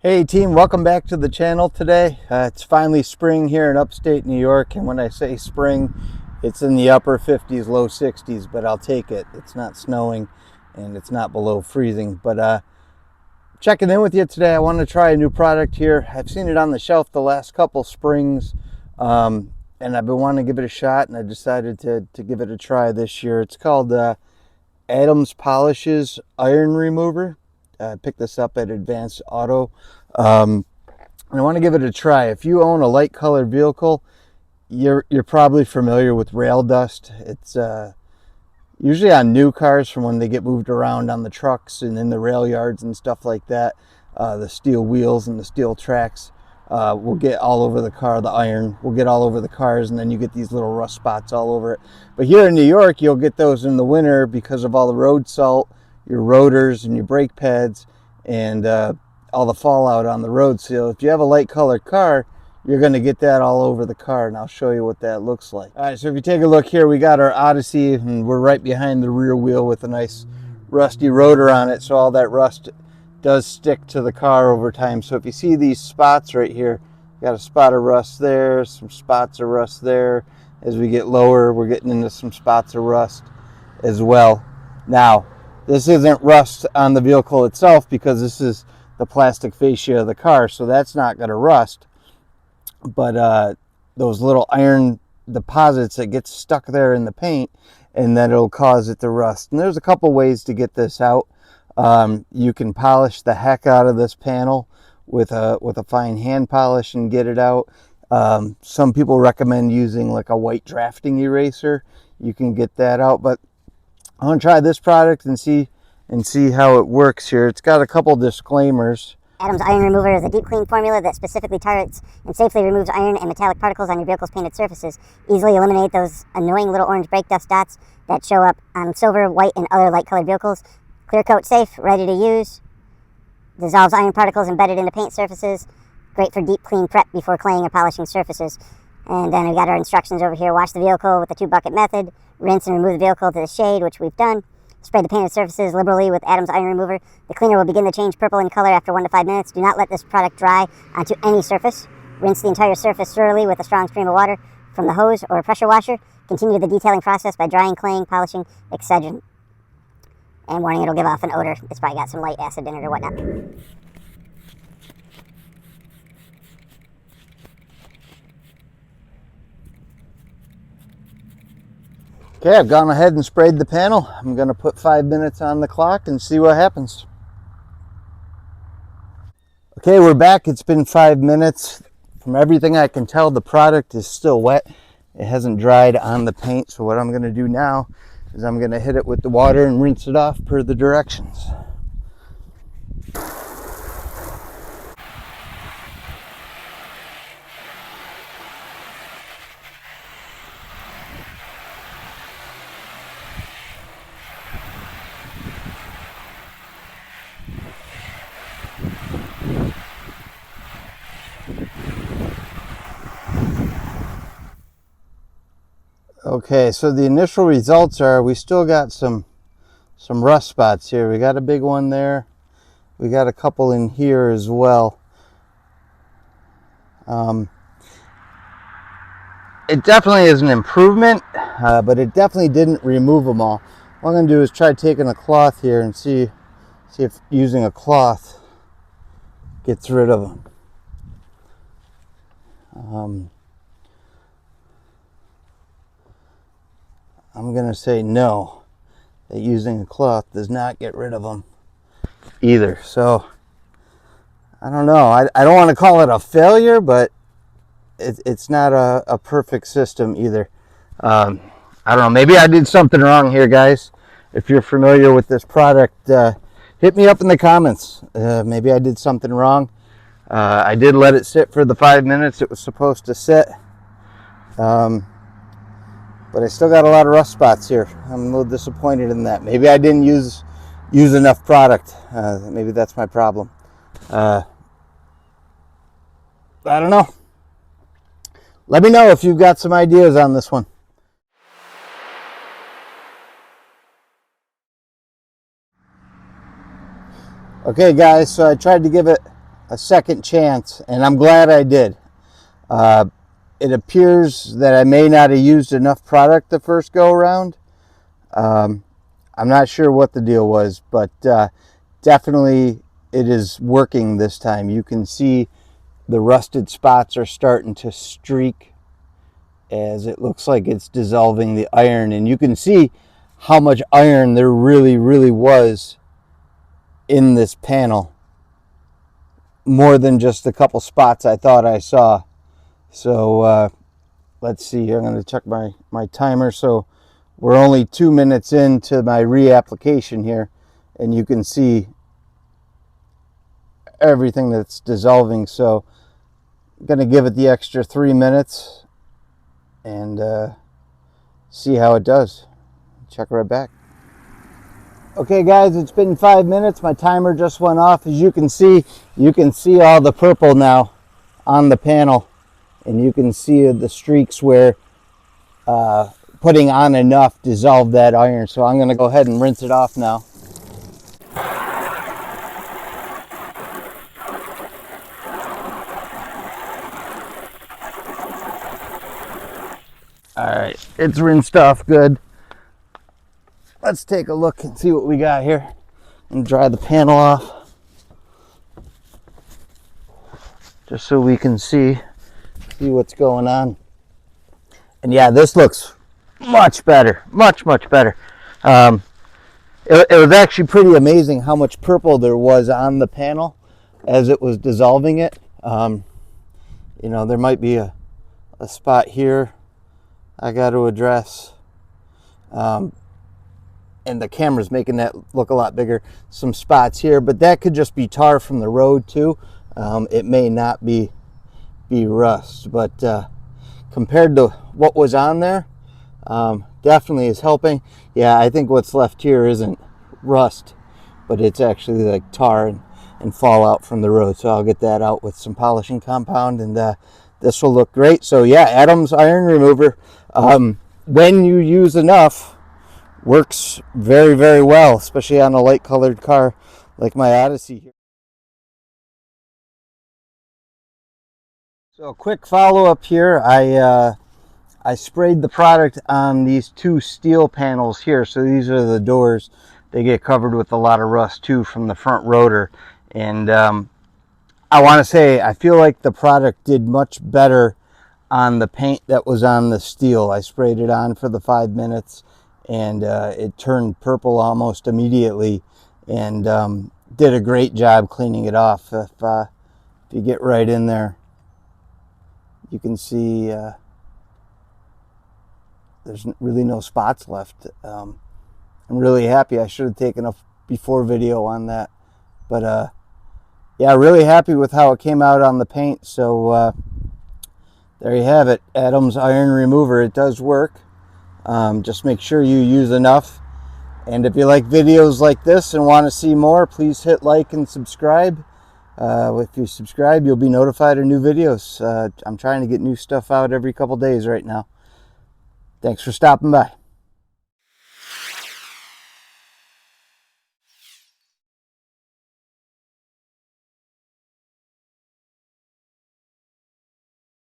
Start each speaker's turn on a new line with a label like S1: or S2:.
S1: Hey team, welcome back to the channel today. It's finally spring here in upstate New York, and when I say spring, it's in the upper 50s, low 60s, but I'll take it. It's not snowing and it's not below freezing, but checking in with you today. I want to try a new product here. I've seen it on the shelf the last couple springs, and I've been wanting to give it a shot, and I decided to give it a try this year. It's called Adams Polishes Iron Remover. I picked this up at Advanced Auto, and I want to give it a try. If you own a light colored vehicle, you're probably familiar with rail dust. It's usually on new cars from when they get moved around on the trucks and in the rail yards and stuff like that. The steel wheels and the steel tracks will get all over the car. The iron will get all over the cars, and then you get these little rust spots all over it. But here in New York, you'll get those in the winter because of all the road salt, your rotors and your brake pads, and all the fallout on the road. So if you have a light colored car, you're going to get that all over the car, and I'll show you what that looks like. All right, so if you take a look here, we got our Odyssey, and we're right behind the rear wheel with a nice rusty rotor on it, so all that rust does stick to the car over time. So if you see these spots right here, got a spot of rust there, some spots of rust there. As we get lower, we're getting into some spots of rust as well. Now, this isn't rust on the vehicle itself because this is the plastic fascia of the car, so that's not going to rust. But those little iron deposits that get stuck there in the paint, and then it'll cause it to rust. And there's a couple ways to get this out. You can polish the heck out of this panel with a fine hand polish and get it out. Some people recommend using like a white drafting eraser. You can get that out, but I want to try this product and see how it works here. It's got a couple disclaimers.
S2: Adams Iron Remover is a deep clean formula that specifically targets and safely removes iron and metallic particles on your vehicle's painted surfaces. Easily eliminate those annoying little orange brake dust dots that show up on silver, white, and other light colored vehicles. Clear coat safe, ready to use. Dissolves iron particles embedded into paint surfaces. Great for deep clean prep before claying or polishing surfaces. And then we got our instructions over here. Wash the vehicle with the 2-bucket method. Rinse and remove the vehicle to the shade, which we've done. Spray the painted surfaces liberally with Adams Iron Remover. The cleaner will begin to change purple in color after 1 to 5 minutes. Do not let this product dry onto any surface. Rinse the entire surface thoroughly with a strong stream of water from the hose or a pressure washer. Continue the detailing process by drying, claying, polishing, etc. And warning, it'll give off an odor. It's probably got some light acid in it or whatnot.
S1: Okay, I've gone ahead and sprayed the panel. I'm going to put 5 minutes on the clock and see what happens. Okay, we're back. It's been 5 minutes. From everything I can tell, the product is still wet. It hasn't dried on the paint, so what I'm going to do now is I'm going to hit it with the water and rinse it off per the directions. Okay, so the initial results are we still got some rust spots here. We got a big one there. We got a couple in here as well. It definitely is an improvement, but it definitely didn't remove them all. What I'm going to do is try taking a cloth here and see if using a cloth gets rid of them. I'm going to say no, that using a cloth does not get rid of them either. So, I don't know. I don't want to call it a failure, but it's not a perfect system either. I don't know. Maybe I did something wrong here, guys. If you're familiar with this product, hit me up in the comments. Maybe I did something wrong. I did let it sit for the 5 minutes it was supposed to sit. But I still got a lot of rust spots here. I'm a little disappointed in that. Maybe I didn't use enough product. Maybe that's my problem. I don't know. Let me know if you've got some ideas on this one. Okay guys, so I tried to give it a second chance, and I'm glad I did. It appears that I may not have used enough product the first go around. I'm not sure what the deal was, but definitely it is working this time. You can see the rusted spots are starting to streak as it looks like it's dissolving the iron, and you can see how much iron there really was in this panel. More than just a couple spots I thought I saw. So let's see here. I'm going to check my timer. So we're only 2 minutes into my reapplication here, and you can see everything that's dissolving. So I'm going to give it the extra 3 minutes and see how it does. Check right back. Okay guys, it's been 5 minutes. My timer just went off. As you can see all the purple now on the panel, and you can see the streaks where putting on enough dissolved that iron. So I'm going to go ahead and rinse it off now. Alright, it's rinsed off good. Let's take a look and see what we got here and dry the panel off just so we can see what's going on. And yeah, this looks much better, much better. It was actually pretty amazing how much purple there was on the panel as it was dissolving it. You know, there might be a spot here I got to address. And the camera's making that look a lot bigger. Some spots here, but that could just be tar from the road too. It may not be rust, but compared to what was on there, definitely is helping. Yeah, I think what's left here isn't rust, but it's actually like tar and fallout from the road. So I'll get that out with some polishing compound, and this will look great. So yeah, Adams iron remover, when you use enough, works very well, especially on a light colored car like my Odyssey here. So a quick follow-up here. I sprayed the product on these two steel panels here. So these are the doors. They get covered with a lot of rust too from the front rotor. And I want to say I feel like the product did much better on the paint that was on the steel. I sprayed it on for the 5 minutes, and it turned purple almost immediately, and did a great job cleaning it off. If you get right in there, you can see there's really no spots left. I'm really happy. I should have taken a before video on that, but yeah, really happy with how it came out on the paint. So there you have it, Adams iron remover. It does work. Just make sure you use enough. And if you like videos like this and want to see more, please hit like and subscribe. If you subscribe, you'll be notified of new videos. I'm trying to get new stuff out every couple days right now. Thanks for stopping by.